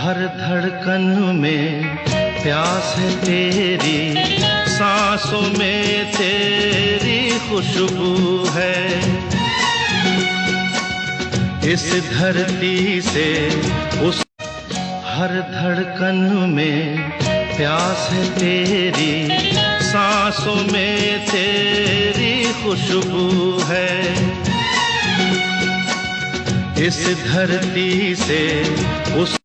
हर धड़कन में प्यास है तेरी, सांसों में तेरी खुशबू है। इस धरती से उस हर धड़कन में प्यास है तेरी, सांसों में तेरी खुशबू है। इस धरती से उस